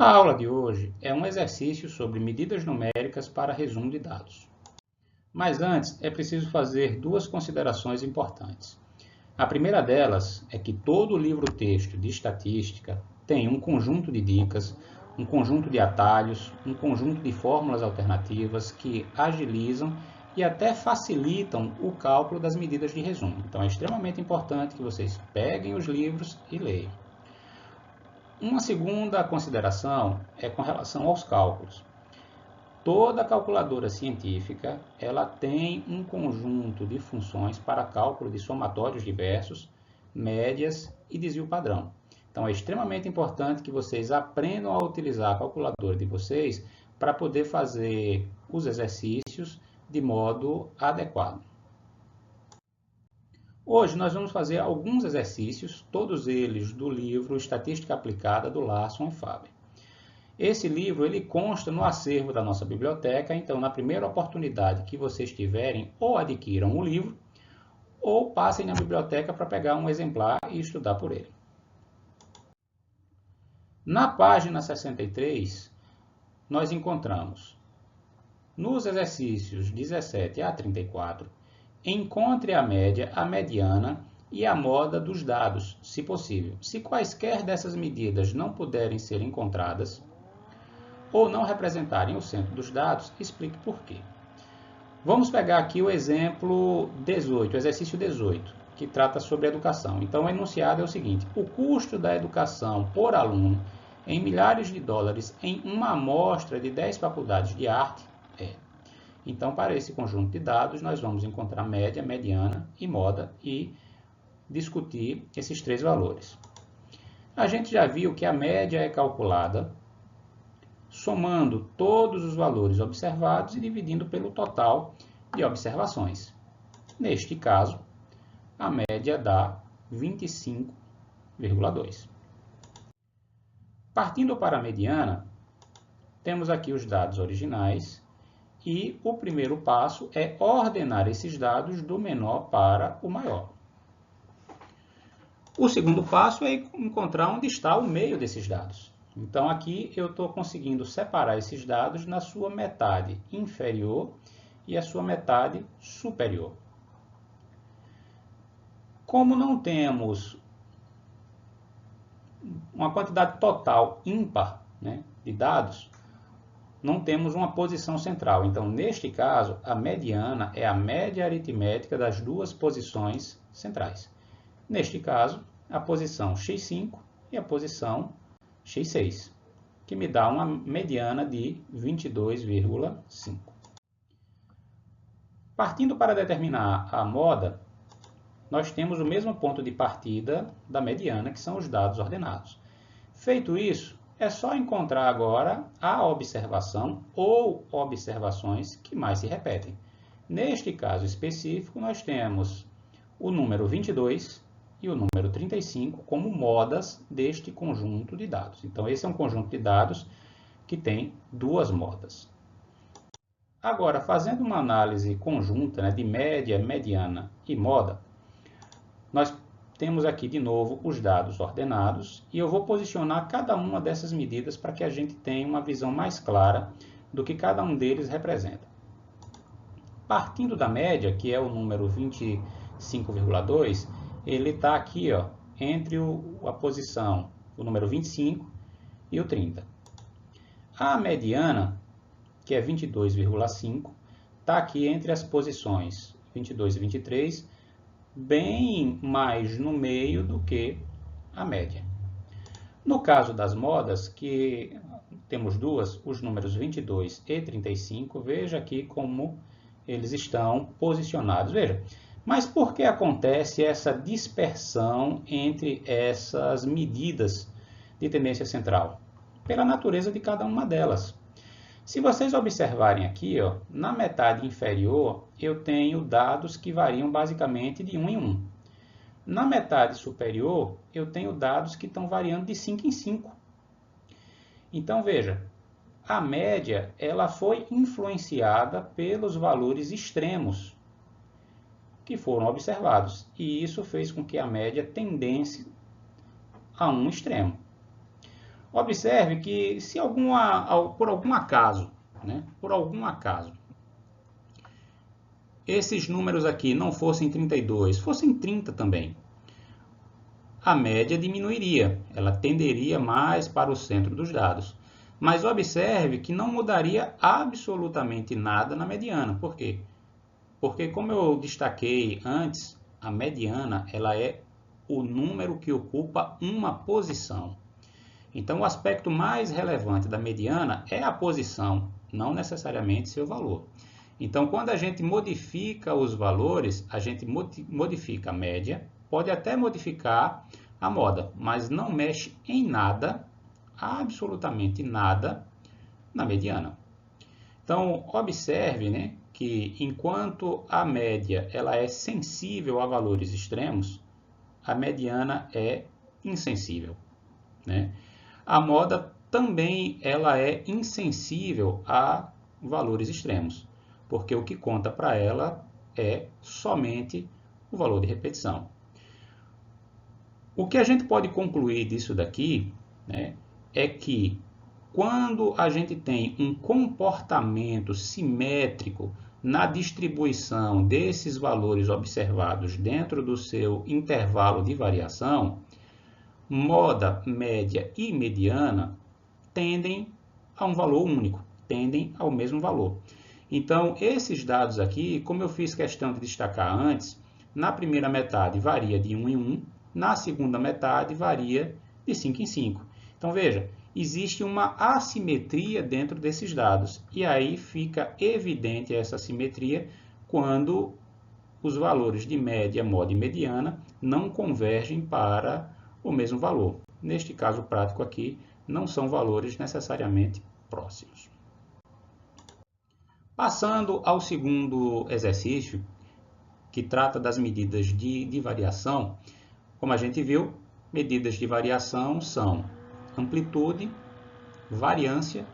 A aula de hoje é um exercício sobre medidas numéricas para resumo de dados. Mas antes, é preciso fazer duas considerações importantes. A primeira delas é que todo livro-texto de estatística tem um conjunto de dicas, um conjunto de atalhos, um conjunto de fórmulas alternativas que agilizam e até facilitam o cálculo das medidas de resumo. Então é extremamente importante que vocês peguem os livros e leiam. Uma segunda consideração é com relação aos cálculos. Toda calculadora científica ela tem um conjunto de funções para cálculo de somatórios diversos, médias e desvio padrão. Então é extremamente importante que vocês aprendam a utilizar a calculadora de vocês para poder fazer os exercícios de modo adequado. Hoje nós vamos fazer alguns exercícios, todos eles do livro Estatística Aplicada do Larson e Faber. Esse livro ele consta no acervo da nossa biblioteca, então na primeira oportunidade que vocês tiverem, ou adquiram o livro, ou passem na biblioteca para pegar um exemplar e estudar por ele. Na página 63, nós encontramos, nos exercícios 17 a 34, encontre a média, a mediana e a moda dos dados, se possível. Se quaisquer dessas medidas não puderem ser encontradas, ou não representarem o centro dos dados, explique por quê. Vamos pegar aqui o exemplo 18, o exercício 18, que trata sobre educação. Então, o enunciado é o seguinte: o custo da educação por aluno em milhares de dólares em uma amostra de 10 faculdades de arte é. Então, para esse conjunto de dados, nós vamos encontrar média, mediana e moda e discutir esses três valores. A gente já viu que a média é calculada somando todos os valores observados e dividindo pelo total de observações. Neste caso, a média dá 25,2. Partindo para a mediana, temos aqui os dados originais e o primeiro passo é ordenar esses dados do menor para o maior. O segundo passo é encontrar onde está o meio desses dados. Então, aqui eu estou conseguindo separar esses dados na sua metade inferior e a sua metade superior. Como não temos uma quantidade total ímpar, de dados, não temos uma posição central. Então, neste caso, a mediana é a média aritmética das duas posições centrais. Neste caso, a posição x5 e a posição x6, que me dá uma mediana de 22,5. Partindo para determinar a moda, nós temos o mesmo ponto de partida da mediana, que são os dados ordenados. Feito isso, é só encontrar agora a observação ou observações que mais se repetem. Neste caso específico, nós temos o número 22 e o número 35 como modas deste conjunto de dados. Então, esse é um conjunto de dados que tem duas modas. Agora, fazendo uma análise conjunta de média, mediana e moda, nós temos aqui de novo os dados ordenados e eu vou posicionar cada uma dessas medidas para que a gente tenha uma visão mais clara do que cada um deles representa. Partindo da média, que é o número 25,2, ele está aqui entre a posição, o número 25 e o 30. A mediana, que é 22,5, está aqui entre as posições 22 e 23, bem mais no meio do que a média. No caso das modas, que temos duas, os números 22 e 35, veja aqui como eles estão posicionados. Veja, mas por que acontece essa dispersão entre essas medidas de tendência central? Pela natureza de cada uma delas. Se vocês observarem aqui, na metade inferior, eu tenho dados que variam basicamente de 1 em 1. Na metade superior, eu tenho dados que estão variando de 5 em 5. Então, veja, a média ela foi influenciada pelos valores extremos que foram observados, e isso fez com que a média tendesse a um extremo. Observe que se por algum acaso, né, por algum acaso, esses números aqui não fossem 32, fossem 30 também, a média diminuiria, ela tenderia mais para o centro dos dados. Mas observe que não mudaria absolutamente nada na mediana. Por quê? Porque, como eu destaquei antes, a mediana ela é o número que ocupa uma posição. Então, o aspecto mais relevante da mediana é a posição, não necessariamente seu valor. Então, quando a gente modifica os valores, a gente modifica a média, pode até modificar a moda, mas não mexe em nada, absolutamente nada, na mediana. Então, observe, né, que enquanto a média ela é sensível a valores extremos, a mediana é insensível, né? A moda também ela é insensível a valores extremos, porque o que conta para ela é somente o valor de repetição. O que a gente pode concluir disso daqui, né, é que quando a gente tem um comportamento simétrico na distribuição desses valores observados dentro do seu intervalo de variação, moda, média e mediana tendem a um valor único, tendem ao mesmo valor. Então, esses dados aqui, como eu fiz questão de destacar antes, na primeira metade varia de 1 em 1, na segunda metade varia de 5 em 5. Então, veja, existe uma assimetria dentro desses dados, e aí fica evidente essa assimetria quando os valores de média, moda e mediana não convergem para o mesmo valor. Neste caso prático aqui, não são valores necessariamente próximos. Passando ao segundo exercício, que trata das medidas de variação, como a gente viu, medidas de variação são amplitude, variância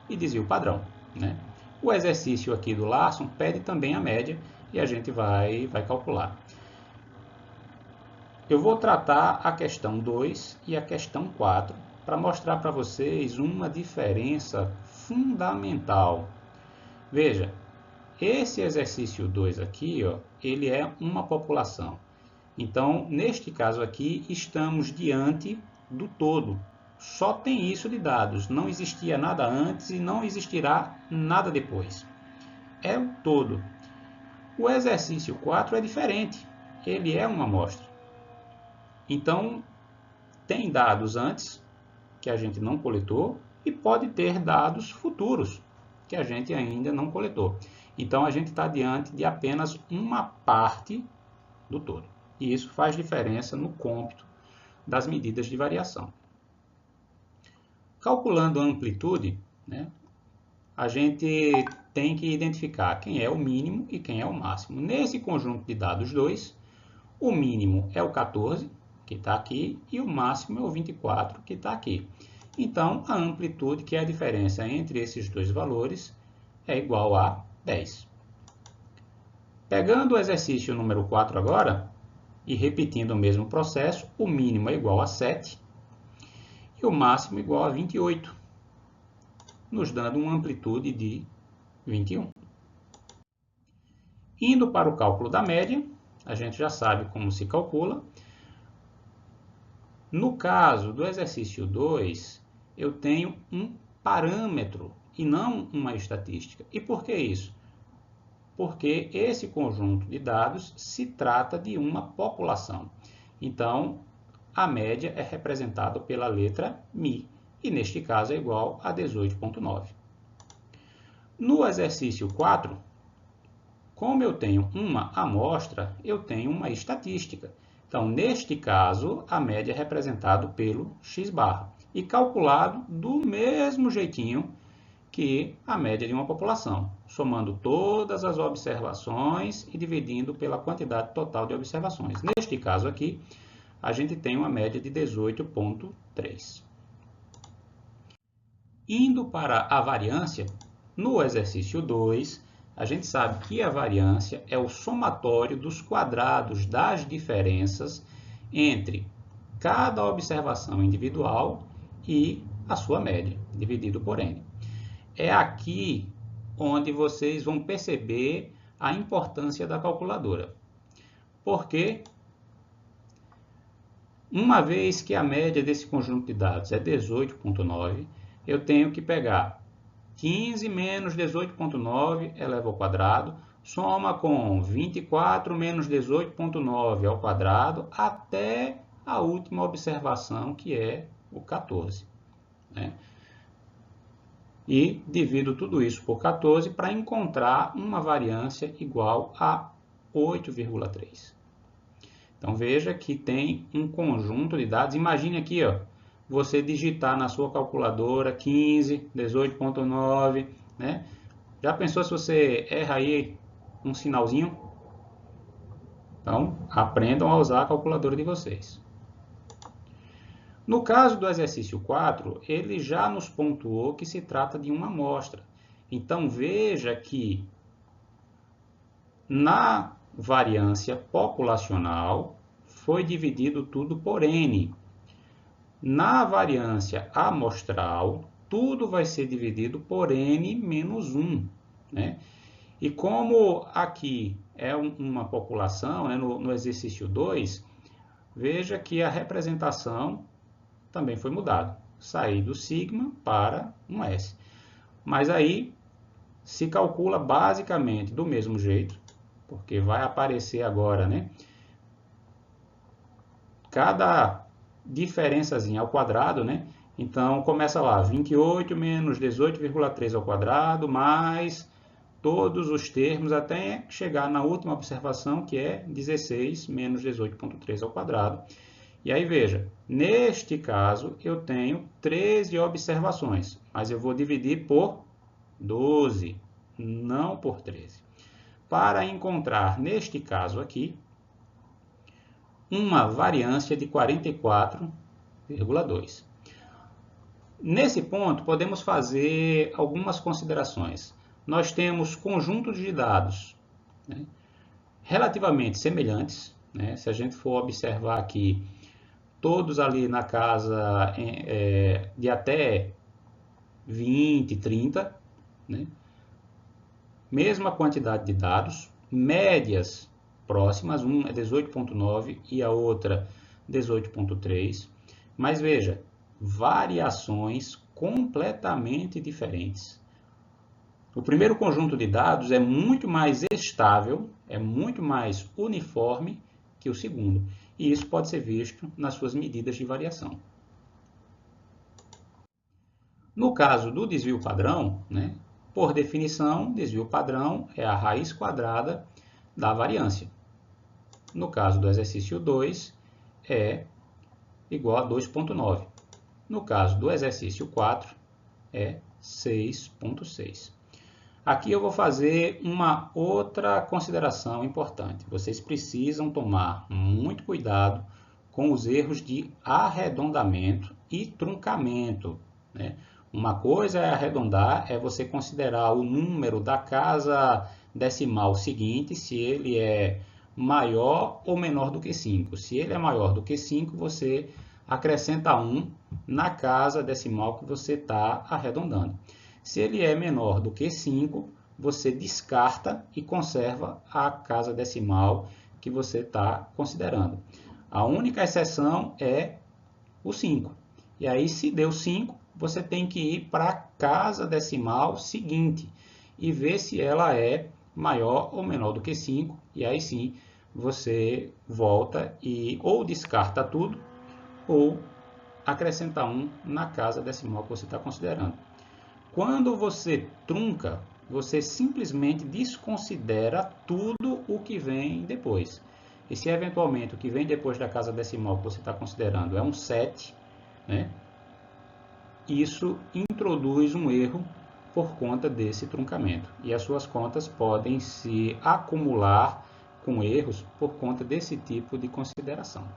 e desvio padrão, né? O exercício aqui do Larson pede também a média e a gente vai calcular. Eu vou tratar a questão 2 e a questão 4 para mostrar para vocês uma diferença fundamental. Veja, esse exercício 2 aqui, ó, ele é uma população. Então, neste caso aqui, estamos diante do todo. Só tem isso de dados, não existia nada antes e não existirá nada depois. É o todo. O exercício 4 é diferente, ele é uma amostra. Então, tem dados antes, que a gente não coletou, e pode ter dados futuros, que a gente ainda não coletou. Então, a gente está diante de apenas uma parte do todo. E isso faz diferença no cômputo das medidas de variação. Calculando a amplitude, né, a gente tem que identificar quem é o mínimo e quem é o máximo. Nesse conjunto de dados 2, o mínimo é o 14, que está aqui, e o máximo é o 24, que está aqui. Então, a amplitude, que é a diferença entre esses dois valores, é igual a 10. Pegando o exercício número 4 agora, e repetindo o mesmo processo, o mínimo é igual a 7 e o máximo igual a 28, nos dando uma amplitude de 21. Indo para o cálculo da média, a gente já sabe como se calcula. No caso do exercício 2, eu tenho um parâmetro e não uma estatística. E por que isso? Porque esse conjunto de dados se trata de uma população. Então, a média é representada pela letra Mi, e neste caso é igual a 18,9. No exercício 4, como eu tenho uma amostra, eu tenho uma estatística. Então, neste caso, a média é representada pelo x-barra e calculado do mesmo jeitinho que a média de uma população, somando todas as observações e dividindo pela quantidade total de observações. Neste caso aqui, a gente tem uma média de 18,3. Indo para a variância, no exercício 2, a gente sabe que a variância é o somatório dos quadrados das diferenças entre cada observação individual e a sua média, dividido por n. É aqui onde vocês vão perceber a importância da calculadora. Porque, uma vez que a média desse conjunto de dados é 18,9, eu tenho que pegar 15 menos 18,9 elevado ao quadrado, soma com 24 menos 18,9 ao quadrado, até a última observação, que é o 14. Né? E divido tudo isso por 14 para encontrar uma variância igual a 8,3. Então, veja que tem um conjunto de dados. Imagine aqui, ó, você digitar na sua calculadora 15, 18,9, né? Já pensou se você erra aí um sinalzinho? Então, aprendam a usar a calculadora de vocês. No caso do exercício 4, ele já nos pontuou que se trata de uma amostra. Então, veja que na variância populacional foi dividido tudo por n. Na variância amostral, tudo vai ser dividido por n menos 1. Né? E como aqui é uma população, né, no exercício 2, veja que a representação também foi mudada. Saí do sigma para um S. Mas aí se calcula basicamente do mesmo jeito, porque vai aparecer agora, né? Cada diferençazinha ao quadrado, né? Então, começa lá, 28 menos 18,3 ao quadrado, mais todos os termos, até chegar na última observação, que é 16 menos 18,3 ao quadrado. E aí, veja, neste caso, eu tenho 13 observações, mas eu vou dividir por 12, não por 13. Para encontrar, neste caso aqui, uma variância de 44,2. Nesse ponto, podemos fazer algumas considerações. Nós temos conjuntos de dados, né, relativamente semelhantes. Né? Se a gente for observar aqui, todos ali na casa de até 20, 30, né? Mesma quantidade de dados, médias próximas, um é 18,9 e a outra 18,3, mas veja, variações completamente diferentes. O primeiro conjunto de dados é muito mais estável, é muito mais uniforme que o segundo, e isso pode ser visto nas suas medidas de variação. No caso do desvio padrão, né, por definição, desvio padrão é a raiz quadrada da variância. No caso do exercício 2, é igual a 2,9. No caso do exercício 4, é 6,6. Aqui eu vou fazer uma outra consideração importante. Vocês precisam tomar muito cuidado com os erros de arredondamento e truncamento, né? Uma coisa é arredondar, é você considerar o número da casa decimal seguinte, se ele é maior ou menor do que 5. Se ele é maior do que 5, você acrescenta 1 na casa decimal que você está arredondando. Se ele é menor do que 5, você descarta e conserva a casa decimal que você está considerando. A única exceção é o 5. E aí, se deu 5, você tem que ir para a casa decimal seguinte e ver se ela é maior ou menor do que 5. E aí sim, você volta e ou descarta tudo ou acrescenta 1 na casa decimal que você está considerando. Quando você trunca, você simplesmente desconsidera tudo o que vem depois. E se eventualmente o que vem depois da casa decimal que você está considerando é um 7, né? Isso introduz um erro por conta desse truncamento. E as suas contas podem se acumular com erros por conta desse tipo de consideração.